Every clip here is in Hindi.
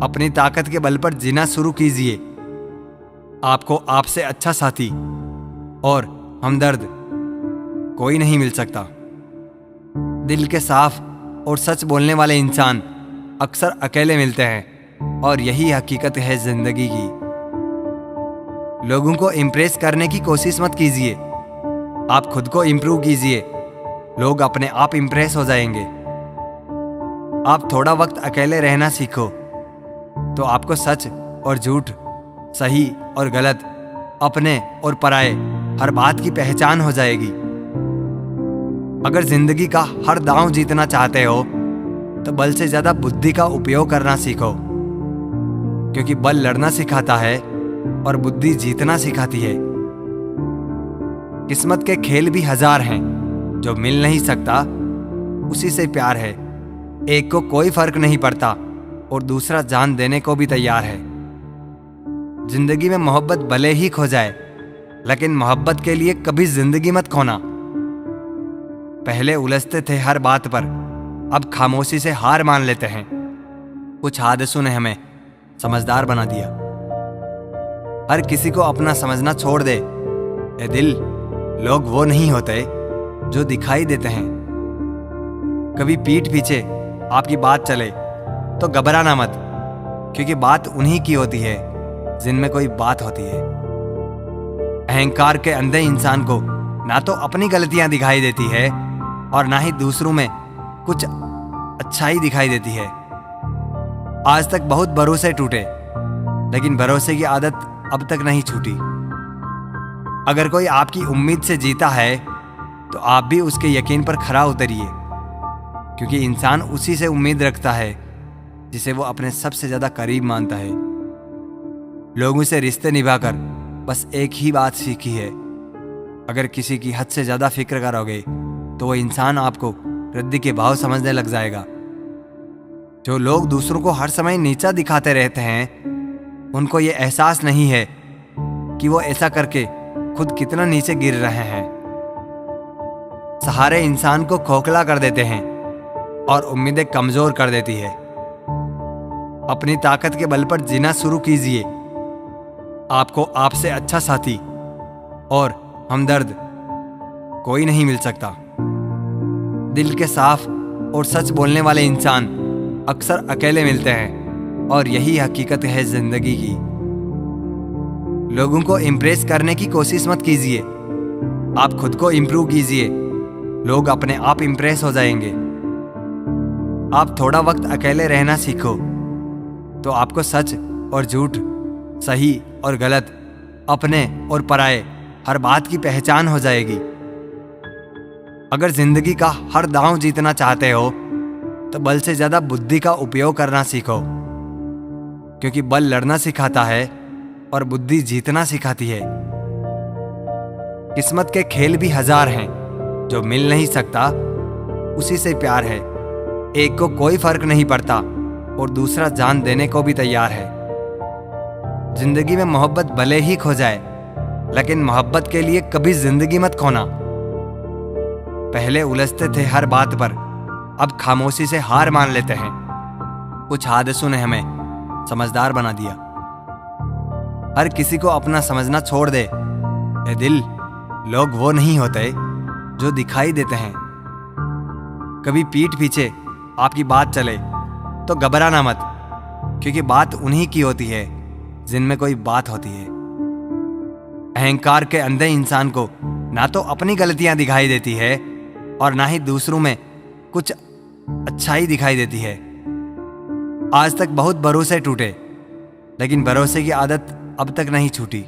अपनी ताकत के बल पर जीना शुरू कीजिए। आपको आपसे अच्छा साथी और हमदर्द कोई नहीं मिल सकता। दिल के साफ और सच बोलने वाले इंसान अक्सर अकेले मिलते हैं और यही हकीकत है जिंदगी की। लोगों को इम्प्रेस करने की कोशिश मत कीजिए, आप खुद को इम्प्रूव कीजिए। लोग अपने आप इम्प्रेस हो जाएंगे। आप थोड़ा वक्त अकेले रहना सीखो तो आपको सच और झूठ, सही और गलत, अपने और पराये हर बात की पहचान हो जाएगी। अगर जिंदगी का हर दांव जीतना चाहते हो तो बल से ज्यादा बुद्धि का उपयोग करना सीखो, क्योंकि बल लड़ना सिखाता है और बुद्धि जीतना सिखाती है। किस्मत के खेल भी हजार हैं, जो मिल नहीं सकता उसी से प्यार है। एक को कोई फर्क नहीं पड़ता और दूसरा जान देने को भी तैयार है। जिंदगी में मोहब्बत भले ही खो जाए, लेकिन मोहब्बत के लिए कभी जिंदगी मत खोना। पहले उलझते थे हर बात पर, अब खामोशी से हार मान लेते हैं। कुछ हादसों ने हमें समझदार बना दिया। हर किसी को अपना समझना छोड़ दे। ए दिल, लोग वो नहीं होते जो दिखाई देते हैं। कभी पीठ पीछे आपकी बात चले तो घबराना मत, क्योंकि बात उन्हीं की होती है जिनमें कोई बात होती है। अहंकार के अंधे इंसान को ना तो अपनी गलतियां दिखाई देती है और ना ही दूसरों में कुछ अच्छाई दिखाई देती है। आज तक बहुत भरोसे टूटे, लेकिन भरोसे की आदत अब तक नहीं छूटी। अगर कोई आपकी उम्मीद से जीता है तो आप भी उसके यकीन पर खरा उतरिए, क्योंकि इंसान उसी से उम्मीद रखता है जिसे वो अपने सबसे ज्यादा करीब मानता है। लोगों से रिश्ते निभाकर बस एक ही बात सीखी है, अगर किसी की हद से ज्यादा फिक्र करोगे तो वो इंसान आपको रद्दी के भाव समझने लग जाएगा। जो लोग दूसरों को हर समय नीचा दिखाते रहते हैं, उनको ये एहसास नहीं है कि वो ऐसा करके खुद कितना नीचे गिर रहे हैं। सहारे इंसान को खोखला कर देते हैं और उम्मीदें कमजोर कर देती है। अपनी ताकत के बल पर जीना शुरू कीजिए। आपको आपसे अच्छा साथी और हमदर्द कोई नहीं मिल सकता। दिल के साफ और सच बोलने वाले इंसान अक्सर अकेले मिलते हैं और यही हकीकत है जिंदगी की। लोगों को इम्प्रेस करने की कोशिश मत कीजिए, आप खुद को इम्प्रूव कीजिए। लोग अपने आप इम्प्रेस हो जाएंगे। आप थोड़ा वक्त अकेले रहना सीखो तो आपको सच और झूठ, सही और गलत, अपने और पराये हर बात की पहचान हो जाएगी। अगर जिंदगी का हर दांव जीतना चाहते हो तो बल से ज्यादा बुद्धि का उपयोग करना सीखो, क्योंकि बल लड़ना सिखाता है और बुद्धि जीतना सिखाती है। किस्मत के खेल भी हजार हैं, जो मिल नहीं सकता उसी से प्यार है। एक को कोई फर्क नहीं पड़ता और दूसरा जान देने को भी तैयार है। जिंदगी में मोहब्बत भले ही खो जाए, लेकिन मोहब्बत के लिए कभी जिंदगी मत खोना। पहले उलझते थे हर बात पर, अब खामोशी से हार मान लेते हैं। कुछ हादसों ने हमें समझदार बना दिया। हर किसी को अपना समझना छोड़ दे। ए दिल, लोग वो नहीं होते जो दिखाई देते हैं। कभी पीठ पीछे आपकी बात चले तो घबराना मत, क्योंकि बात उन्हीं की होती है जिनमें कोई बात होती है। अहंकार के अंधे इंसान को ना तो अपनी गलतियां दिखाई देती है और ना ही दूसरों में कुछ अच्छाई दिखाई देती है। आज तक बहुत भरोसे टूटे, लेकिन भरोसे की आदत अब तक नहीं छूटी।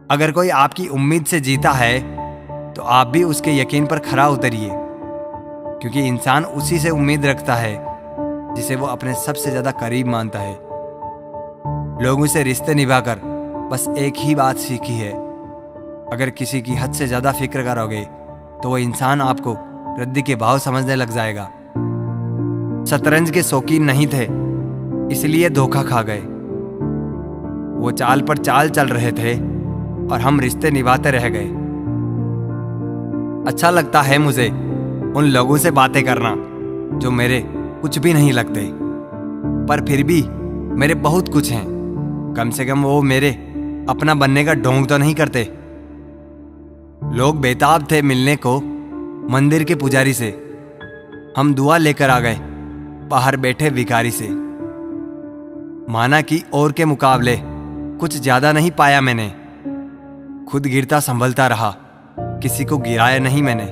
अगर कोई आपकी उम्मीद से जीता है तो आप भी उसके यकीन पर खरा उतरिए, क्योंकि इंसान उसी से उम्मीद रखता है जिसे वो अपने सबसे ज्यादा करीब मानता है। लोगों से रिश्ते निभाकर बस एक ही बात सीखी है, अगर किसी की हद से ज्यादा फिक्र करोगे तो वो इंसान आपको रद्दी के भाव समझने लग जाएगा। शतरंज के शौकीन नहीं थे, इसलिए धोखा खा गए। वो चाल पर चाल चल रहे थे और हम रिश्ते निभाते रह गए। अच्छा लगता है मुझे उन लोगों से बातें करना जो मेरे कुछ भी नहीं लगते। पर फिर भी मेरे बहुत कुछ हैं। कम से कम वो मेरे अपना बनने का ढोंग तो नहीं करते। लोग बेताब थे मिलने को मंदिर के पुजारी से। हम दुआ लेकर आ गए बाहर बैठे भिखारी से। माना कि और के मुकाबले कुछ ज्यादा नहीं पाया मैंने। खुद गिरता संभलता रहा, किसी को गिराया नहीं मैंने।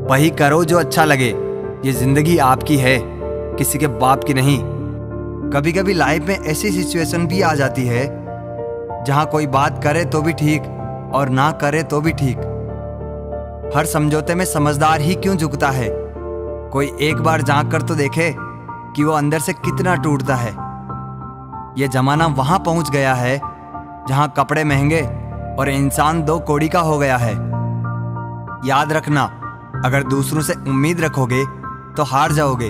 वही करो जो अच्छा लगे, ये जिंदगी आपकी है, किसी के बाप की नहीं। कभी कभी लाइफ में ऐसी सिचुएशन भी आ जाती है जहां कोई बात करे तो भी ठीक और ना करे तो भी ठीक। हर समझौते में समझदार ही क्यों झुकता है। कोई एक बार झांक कर तो देखे कि वो अंदर से कितना टूटता है। ये जमाना वहां पहुंच गया है जहां कपड़े महंगे और इंसान दो कौड़ी का हो गया है। याद रखना, अगर दूसरों से उम्मीद रखोगे तो हार जाओगे,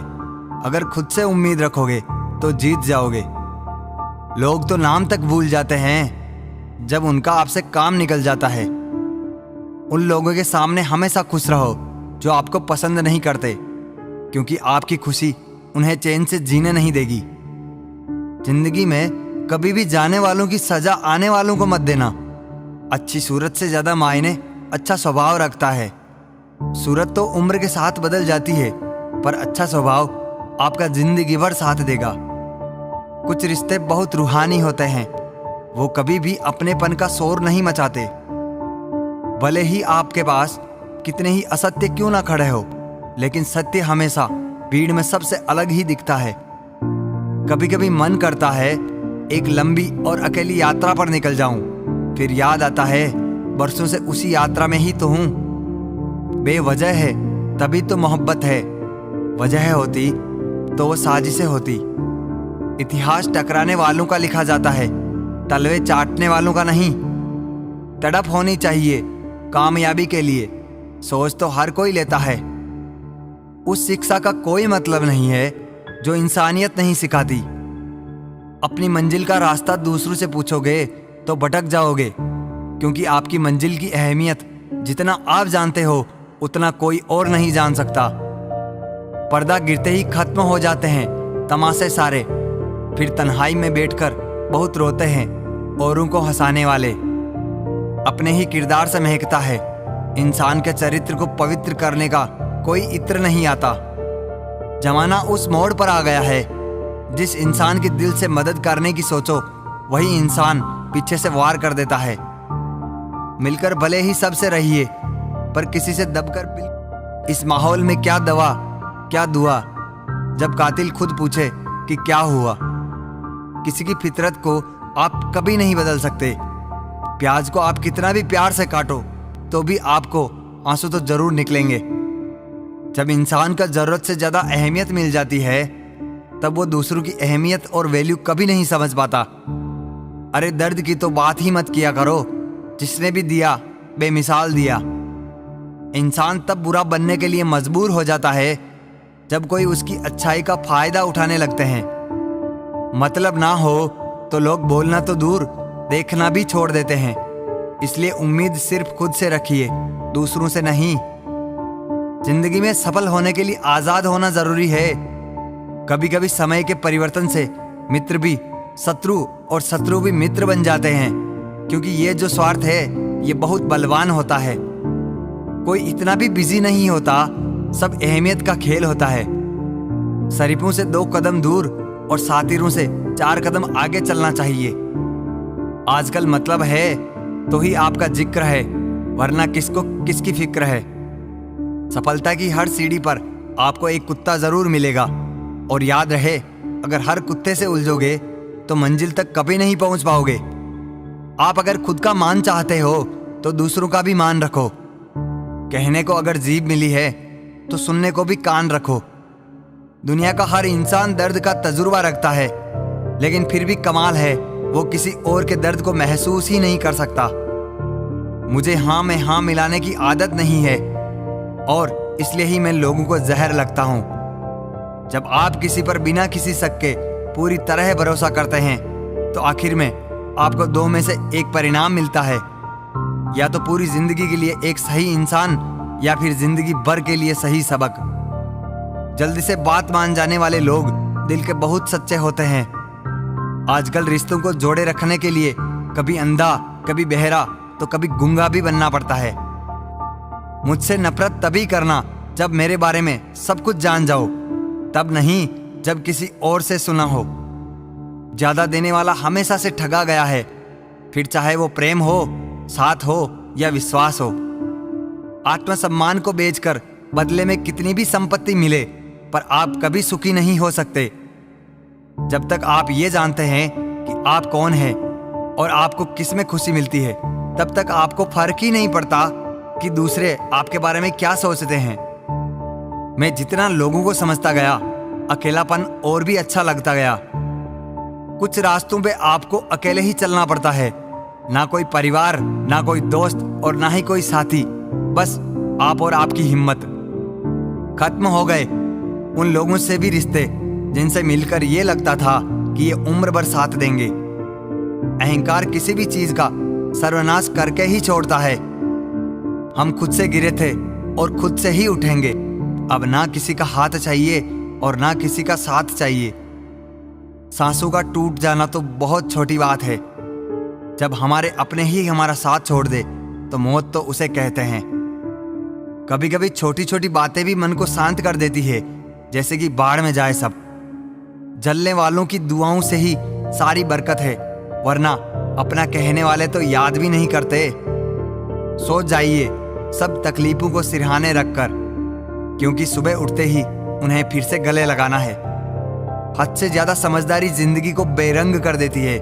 अगर खुद से उम्मीद रखोगे तो जीत जाओगे। लोग तो नाम तक भूल जाते हैं जब उनका आपसे काम निकल जाता है। उन लोगों के सामने हमेशा खुश रहो जो आपको पसंद नहीं करते, क्योंकि आपकी खुशी उन्हें चैन से जीने नहीं देगी। जिंदगी में कभी भी जाने वालों की सजा आने वालों को मत देना। अच्छी सूरत से ज्यादा मायने अच्छा स्वभाव रखता है। सूरत तो उम्र के साथ बदल जाती है, पर अच्छा स्वभाव आपका जिंदगी भर साथ देगा। कुछ रिश्ते बहुत रूहानी होते हैं, वो कभी भी अपनेपन का शोर नहीं मचाते। भले ही आपके पास कितने ही असत्य क्यों ना खड़े हो, लेकिन सत्य हमेशा भीड़ में सबसे अलग ही दिखता है। कभी कभी मन करता है एक लंबी और अकेली यात्रा पर निकल जाऊं, फिर याद आता है बरसों से उसी यात्रा में ही तो हूं। बेवजह है तभी तो मोहब्बत है, वजह होती तो वो साजिशें होती। इतिहास टकराने वालों का लिखा जाता है, तलवे चाटने वालों का नहीं। तड़प होनी चाहिए कामयाबी के लिए, सोच तो हर कोई लेता है। उस शिक्षा का कोई मतलब नहीं है जो इंसानियत नहीं सिखाती। अपनी मंजिल का रास्ता दूसरों से पूछोगे तो भटक जाओगे, क्योंकि आपकी मंजिल की अहमियत जितना आप जानते हो उतना कोई और नहीं जान सकता। पर्दा गिरते ही खत्म हो जाते हैं तमाशे सारे, फिर तन्हाई में बैठकर बहुत रोते हैं औरों को हंसाने वाले। अपने ही किरदार से महकता है, इंसान के चरित्र को पवित्र करने का कोई इत्र नहीं आता। जमाना उस मोड़ पर आ गया है, जिस इंसान के दिल से मदद करने की सोचो वही इंसान पीछे से वार कर देता है। मिलकर भले ही सबसे रहिए, पर किसी से दबकर इस माहौल में क्या दवा क्या दुआ, जब कातिल खुद पूछे कि क्या हुआ। किसी की फितरत को आप कभी नहीं बदल सकते। प्याज को आप कितना भी प्यार से काटो तो भी आपको आंसू तो जरूर निकलेंगे। जब इंसान का जरूरत से ज्यादा अहमियत मिल जाती है, तब वो दूसरों की अहमियत और वैल्यू कभी नहीं समझ पाता। अरे दर्द की तो बात ही मत किया करो, जिसने भी दिया बेमिसाल दिया। इंसान तब बुरा बनने के लिए मजबूर हो जाता है जब कोई उसकी अच्छाई का फायदा उठाने लगते हैं। मतलब ना हो तो लोग बोलना तो दूर देखना भी छोड़ देते हैं। इसलिए उम्मीद सिर्फ खुद से रखिए, दूसरों से नहीं। जिंदगी में सफल होने के लिए आजाद होना जरूरी है। कभी कभी समय के परिवर्तन से मित्र भी शत्रु और शत्रु भी मित्र बन जाते हैं, क्योंकि ये जो स्वार्थ है ये बहुत बलवान होता है। कोई इतना भी बिजी नहीं होता, सब अहमियत का खेल होता है। शरीफों से 2 कदम दूर और सातिरों से 4 कदम आगे चलना चाहिए। आजकल मतलब है तो ही आपका जिक्र है, वरना किसको किसकी फिक्र है। सफलता की हर सीढ़ी पर आपको एक कुत्ता जरूर मिलेगा, और याद रहे अगर हर कुत्ते से उलझोगे तो मंजिल तक कभी नहीं पहुंच पाओगे। आप अगर खुद का मान चाहते हो तो दूसरों का भी मान रखो। कहने को अगर जीभ मिली है तो सुनने को भी कान रखो। दुनिया का हर इंसान दर्द का तजुर्बा रखता है, लेकिन फिर भी कमाल है वो किसी और के दर्द को महसूस ही नहीं कर सकता। मुझे हाँ में हाँ मिलाने की आदत नहीं है, और इसलिए ही मैं लोगों को जहर लगता हूं। जब आप किसी पर बिना किसी शक के पूरी तरह भरोसा करते हैं तो आखिर में आपको 2 में से एक परिणाम मिलता है, या तो पूरी जिंदगी के लिए एक सही इंसान, या फिर जिंदगी भर के लिए सही सबक। जल्दी से बात मान जाने वाले लोग दिल के बहुत सच्चे होते हैं। आजकल रिश्तों को जोड़े रखने के लिए कभी अंधा, कभी बहरा, तो कभी गूंगा भी बनना पड़ता है। मुझसे नफरत तभी करना जब मेरे बारे में सब कुछ जान जाओ, तब नहीं जब किसी और से सुना हो। ज्यादा देने वाला हमेशा से ठगा गया है, फिर चाहे वो प्रेम हो, साथ हो या विश्वास हो। आत्मसम्मान को बेचकर बदले में कितनी भी संपत्ति मिले, पर आप कभी सुखी नहीं हो सकते। जब तक आप ये जानते हैं कि आप कौन हैं और आपको किस में खुशी मिलती है, तब तक आपको फर्क ही नहीं पड़ता कि दूसरे आपके बारे में क्या सोचते हैं। मैं जितना लोगों को समझता गया, अकेलापन और भी अच्छा लगता गया। कुछ रास्तों पे आपको अकेले ही चलना पड़ता है, ना कोई परिवार, ना कोई दोस्त और ना ही कोई साथी, बस आप और आपकी हिम्मत। खत्म हो गए उन लोगों से भी रिश्ते जिनसे मिलकर ये लगता था कि ये उम्र भर साथ देंगे। अहंकार किसी भी चीज का सर्वनाश करके ही छोड़ता है। हम खुद से गिरे थे और खुद से ही उठेंगे। अब ना किसी का हाथ चाहिए और ना किसी का साथ चाहिए। सांसों का टूट जाना तो बहुत छोटी बात है। जब हमारे अपने ही हमारा साथ छोड़ दे तो मौत तो उसे कहते हैं। कभी कभी छोटी छोटी बातें भी मन को शांत कर देती है, जैसे कि बाढ़ में जाए सब। जलने वालों की दुआओं से ही सारी बरकत है, वरना अपना कहने वाले तो याद भी नहीं करते। सोच जाइए सब तकलीफों को सिरहाने रखकर, क्योंकि सुबह उठते ही उन्हें फिर से गले लगाना है। हद से ज्यादा समझदारी जिंदगी को बेरंग कर देती है।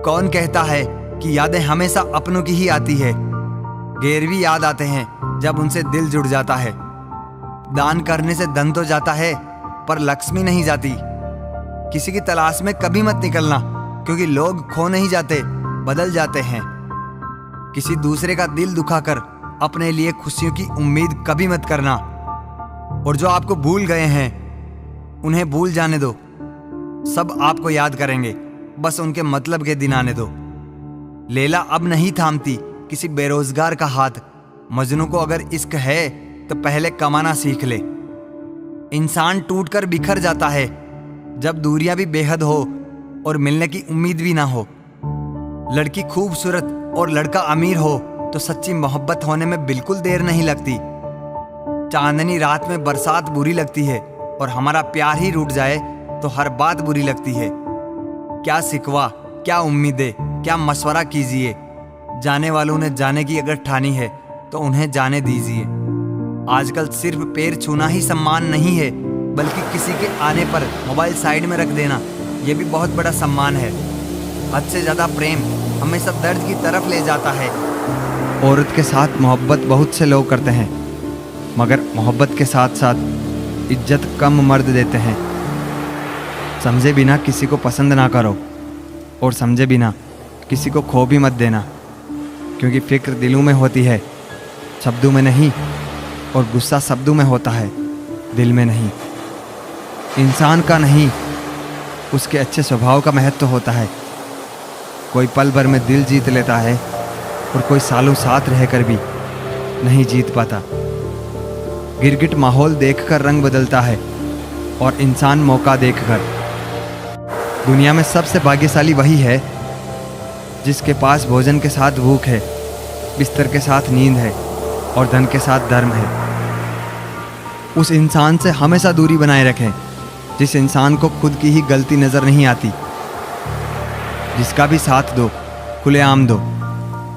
कौन कहता है कि यादें हमेशा अपनों की ही आती है। गैर भी याद आते हैं जब उनसे दिल जुड़ जाता है। दान करने से धन तो जाता है, पर लक्ष्मी नहीं जाती। किसी की तलाश में कभी मत निकलना, क्योंकि लोग खो नहीं जाते, बदल जाते हैं। किसी दूसरे का दिल दुखाकर अपने लिए खुशियों की उम्मीद कभी मत करना। और जो आपको भूल गए हैं उन्हें भूल जाने दो। सब आपको याद करेंगे, बस उनके मतलब के दिन आने दो। लैला अब नहीं थामती किसी बेरोजगार का हाथ। मजनू को अगर इश्क है तो पहले कमाना सीख ले। इंसान टूटकर बिखर जाता है जब दूरियां भी बेहद हो और मिलने की उम्मीद भी ना हो। लड़की खूबसूरत और लड़का अमीर हो तो सच्ची मोहब्बत होने में बिल्कुल देर नहीं लगती। चांदनी रात में बरसात बुरी लगती है, और हमारा प्यार ही रूठ जाए तो हर बात बुरी लगती है। क्या सिकवा, क्या उम्मीदें, क्या मशवरा कीजिए। जाने वालों ने जाने की अगर ठानी है तो उन्हें जाने दीजिए। आजकल सिर्फ पैर छूना ही सम्मान नहीं है, बल्कि किसी के आने पर मोबाइल साइड में रख देना यह भी बहुत बड़ा सम्मान है। हद से ज्यादा प्रेम हमेशा दर्द की तरफ ले जाता है। औरत के साथ मोहब्बत बहुत से लोग करते हैं, मगर मोहब्बत के साथ साथ इज्जत कम मर्द देते हैं। समझे बिना किसी को पसंद ना करो, और समझे बिना किसी को खो भी मत देना, क्योंकि फिक्र दिलों में होती है, शब्दों में नहीं। और गुस्सा शब्दों में होता है, दिल में नहीं। इंसान का नहीं, उसके अच्छे स्वभाव का महत्व होता है। कोई पल भर में दिल जीत लेता है, और कोई सालों साथ रहकर भी नहीं जीत पाता। गिरगिट माहौल देखकर रंग बदलता है, और इंसान मौका देखकर। दुनिया में सबसे भाग्यशाली वही है जिसके पास भोजन के साथ भूख है, बिस्तर के साथ नींद है, और धन के साथ धर्म है। उस इंसान से हमेशा दूरी बनाए रखें जिस इंसान को खुद की ही गलती नजर नहीं आती। जिसका भी साथ दो, खुलेआम दो।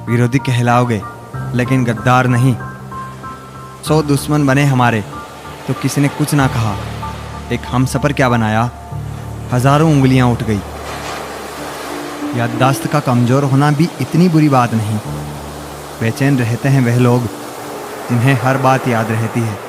विरोधी कहलाओगे लेकिन गद्दार नहीं। 100 दुश्मन बने हमारे तो किसी ने कुछ ना कहा। एक हमसफर क्या बनाया, हजारों उंगलियां उठ गई। याददाश्त का कमजोर होना भी इतनी बुरी बात नहीं। बेचैन रहते हैं वह लोग जिन्हें हर बात याद रहती है।